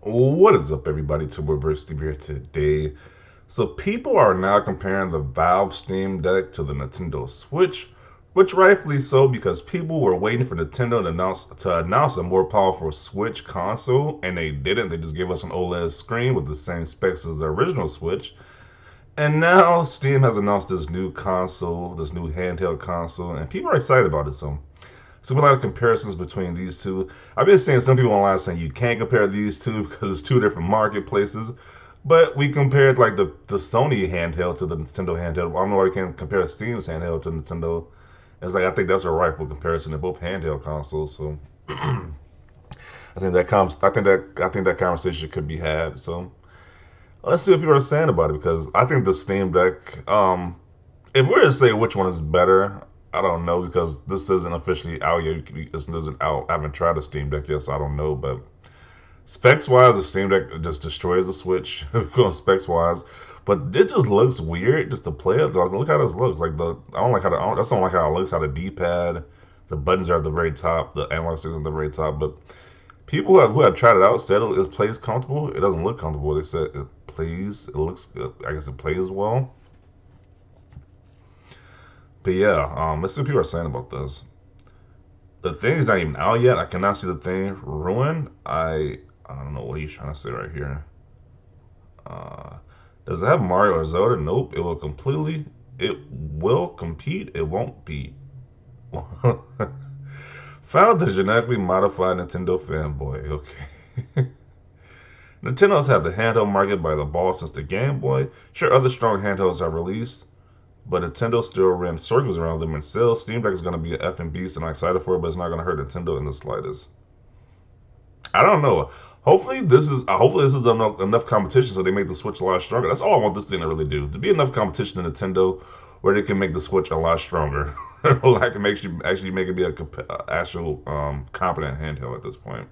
What is up, everybody? Reverse Steve here today. So, people are now comparing the Valve Steam Deck to the Nintendo Switch, which rightfully so because people were waiting for Nintendo to announce a more powerful Switch console, and they didn't. They just gave us an OLED screen with the same specs as the original Switch. And now Steam has announced this new console, this new handheld console, and people are excited about it. So a lot of comparisons between these two. I've been seeing some people online saying you can't compare these two because it's two different marketplaces. But we compared like the Sony handheld to the Nintendo handheld. I don't know why we can't compare Steam's handheld to Nintendo. It's like I think that's a rightful comparison. They're both handheld consoles, so I think that conversation could be had. So let's see what people are saying about it because I think the Steam Deck. If we're to say which one is better, I don't know because this isn't officially out yet. This isn't out. I haven't tried a Steam Deck yet, so I don't know. But specs wise, the Steam Deck just destroys the Switch. Going specs wise, but it just looks weird just to play it. Like, look how this looks. Like I don't like how I don't like how it looks. How the D-pad, the buttons are at the very top, the analog sticks at the very top. But people who have tried it out said it plays comfortable. It doesn't look comfortable. They said it plays. It looks. I guess it plays well. But yeah, let's see what people are saying about this. The thing is not even out yet. I cannot see the thing ruined. I don't know what he's trying to say right here. Uh, does it have Mario or Zelda? Nope. It will completely. It will compete. It won't beat. Found the genetically modified Nintendo fanboy. Okay. Nintendo's had the handheld market by the ball since the Game Boy. Sure, other strong handhelds have released, but Nintendo still ran circles around them and sales. Steam Deck is going to be an effing beast, and I'm excited for it, but it's not going to hurt Nintendo in the slightest. I don't know. Hopefully this is enough competition so they make the Switch a lot stronger. That's all I want this thing to really do. To be enough competition in Nintendo where they can make the Switch a lot stronger. Like can actually make it be a actual competent handheld at this point.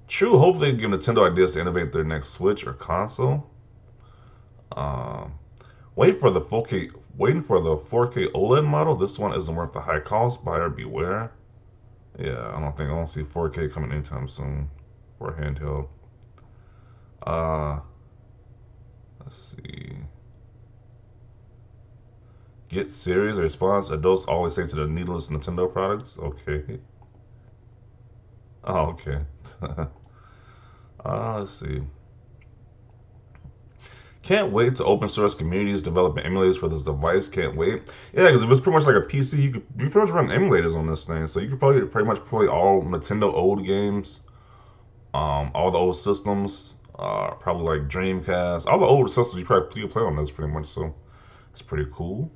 True, hopefully they give Nintendo ideas to innovate their next Switch or console. Um, waiting for the 4K OLED model. This one isn't worth the high cost. Buyer beware. Yeah, I don't see 4K coming anytime soon for a handheld. Uh, let's see. Get serious response. Adults always say to the needless Nintendo products. Okay. Oh, okay. Let's see. Can't wait to open source communities developing emulators for this device. Can't wait. Yeah, because if it's pretty much like a PC, you pretty much run emulators on this thing. So you could probably pretty much play all Nintendo old games, all the old systems, probably like Dreamcast, all the old systems you could play on this pretty much. So it's pretty cool.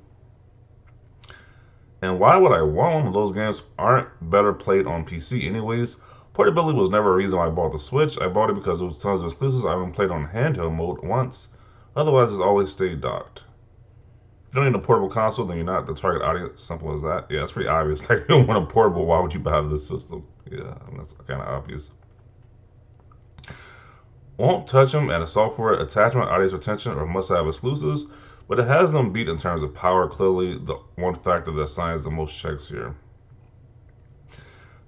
And why would I want one when those games aren't better played on PC anyways? Portability was never a reason why I bought the Switch. I bought it because there was tons of exclusives. I haven't played on handheld mode once. Otherwise, it's always stayed docked. If you don't need a portable console, then you're not the target audience. Simple as that. Yeah, it's pretty obvious. Like, if you don't want a portable, why would you buy this system? Yeah, I mean, that's kind of obvious. Won't touch them and a software attachment, audience retention, or must have exclusives, but it has them beat in terms of power. Clearly, the one factor that signs the most checks here.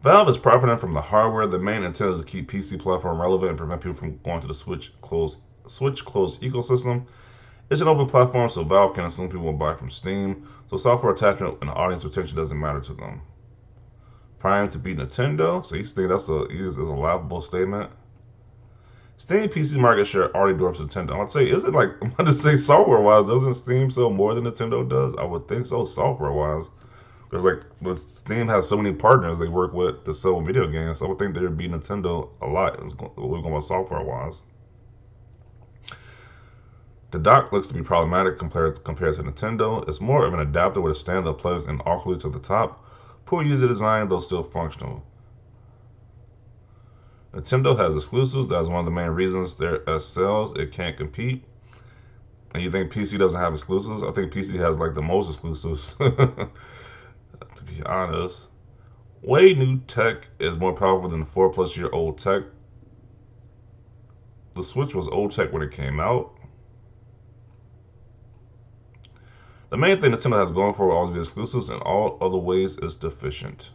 Valve is profiting from the hardware. The main intent is to keep PC platform relevant and prevent people from going to the Switch closed ecosystem. It's an open platform, so Valve can assume people will buy from Steam. So software attachment and audience retention doesn't matter to them. Prime to beat Nintendo. So he's thinking that's a laughable statement. Steam PC market share already dwarfs Nintendo. I'd say, is it like I'm about to say software wise? Doesn't Steam sell more than Nintendo does? I would think so, software wise. Because like Steam has so many partners they work with to sell video games, so I would think they'd beat Nintendo a lot. We're going software wise. The dock looks to be problematic compared to Nintendo. It's more of an adapter with a stand that plugs in awkwardly to the top. Poor user design, though still functional. Nintendo has exclusives. That's one of the main reasons their sells. It can't compete. And you think PC doesn't have exclusives? I think PC has like the most exclusives. To be honest, way new tech is more powerful than 4+ year old tech. The Switch was old tech when it came out. The main thing Nintendo has going for it will always be exclusives, and all other ways is deficient.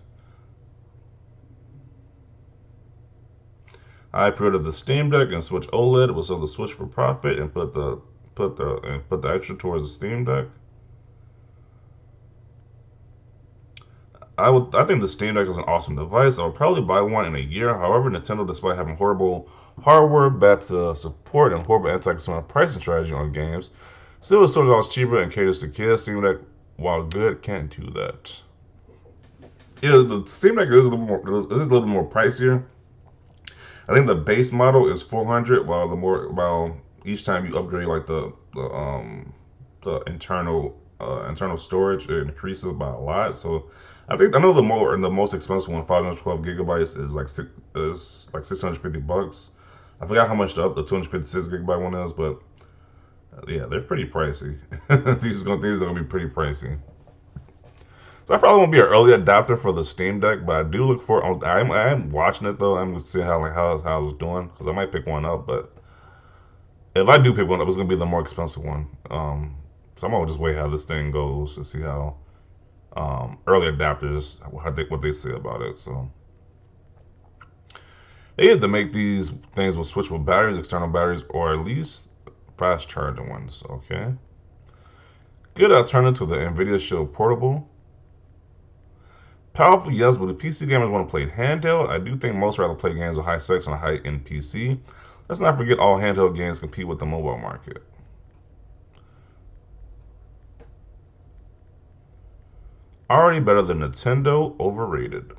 I pre-ordered the Steam Deck and Switch OLED. Was sold the Switch for profit and put the extra towards the Steam Deck. I think the Steam Deck is an awesome device. I would probably buy one in a year. However, Nintendo, despite having horrible hardware, bad support, and horrible anti-consumer pricing strategy on games, still is $20 cheaper and caters to kids. Steam Deck, while good, can't do that. Yeah, the Steam Deck is a little more pricier. I think the base model is 400, while each time you upgrade like the internal storage, it increases by a lot. So I know the most expensive one, 512 gigabytes, is like $650. I forgot how much the 256 gigabyte one is, but yeah, they're pretty pricey. These are gonna be pretty pricey. So I probably won't be an early adopter for the Steam Deck, but I do look for. I'm watching it though. I'm gonna see how it's doing because I might pick one up. But if I do pick one up, it's gonna be the more expensive one. So I'm gonna just wait how this thing goes to see how early adapters what they say about it. So they had to make these things with switchable batteries, external batteries, or at least fast charging ones. Okay, good alternative to the Nvidia Shield Portable. Powerful, yes, but if PC gamers want to play handheld, I do think most rather play games with high specs on a high-end PC. Let's not forget all handheld games compete with the mobile market. Already better than Nintendo, overrated.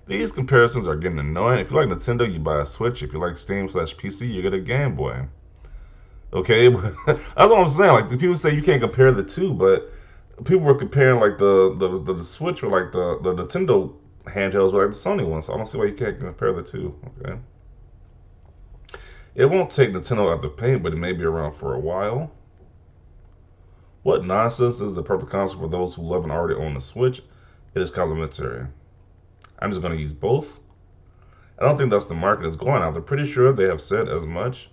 These comparisons are getting annoying. If you like Nintendo, you buy a Switch. If you like Steam/PC, you get a Game Boy. Okay, that's what I'm saying. Like, the people say you can't compare the two, but people were comparing like the Switch with like the Nintendo handhelds with like the Sony ones. So I don't see why you can't compare the two. Okay, it won't take Nintendo out the paint, but it may be around for a while. What nonsense is the perfect console for those who love and already own a Switch? It is complementary. I'm just going to use both. I don't think that's the market is going out. They're pretty sure they have said as much.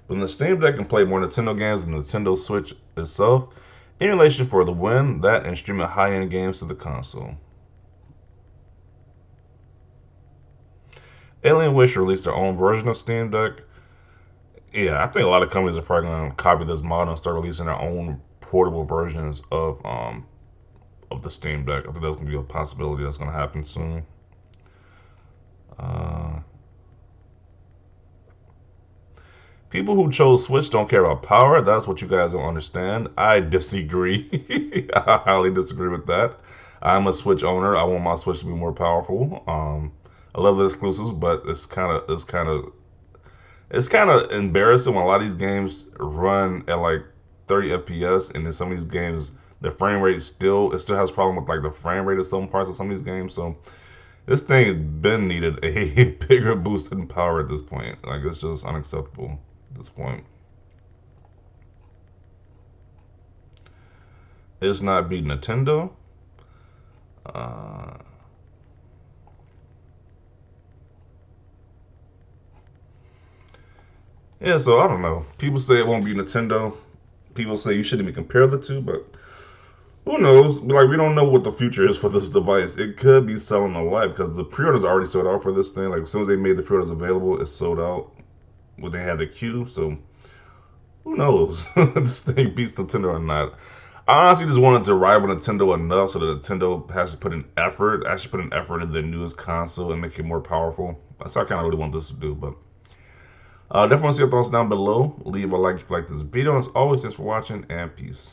When the Steam Deck can play more Nintendo games than the Nintendo Switch itself, emulation for the win, that and streaming high-end games to the console. Alienware released their own version of Steam Deck. Yeah, I think a lot of companies are probably going to copy this model and start releasing their own portable versions of the Steam Deck. I think that's going to be a possibility that's going to happen soon. Uh, People who chose Switch don't care about power. That's what you guys don't understand. I disagree. I highly disagree with that. I'm a Switch owner. I want my Switch to be more powerful. I love the exclusives, but it's kind of embarrassing when a lot of these games run at like 30 FPS, and then some of these games the frame rate still has problem with like the frame rate of some parts of some of these games. So this thing has been needed a bigger boost in power at this point. Like, it's just unacceptable at this point. It's not beat Nintendo. Uh, yeah, so I don't know. People say it won't be Nintendo. People say you shouldn't even compare the two, but who knows? Like, we don't know what the future is for this device. It could be selling a lot because the pre-orders already sold out for this thing. Like, as soon as they made the pre-orders available, it's sold out. When they had the queue, so who knows? This thing beats Nintendo or not. I honestly just wanted to rival Nintendo enough so that Nintendo has to actually put an effort in their newest console and make it more powerful. That's what I kind of really want this to do, but definitely want to see your thoughts down below. Leave a like if you like this video. As always, thanks for watching, and peace.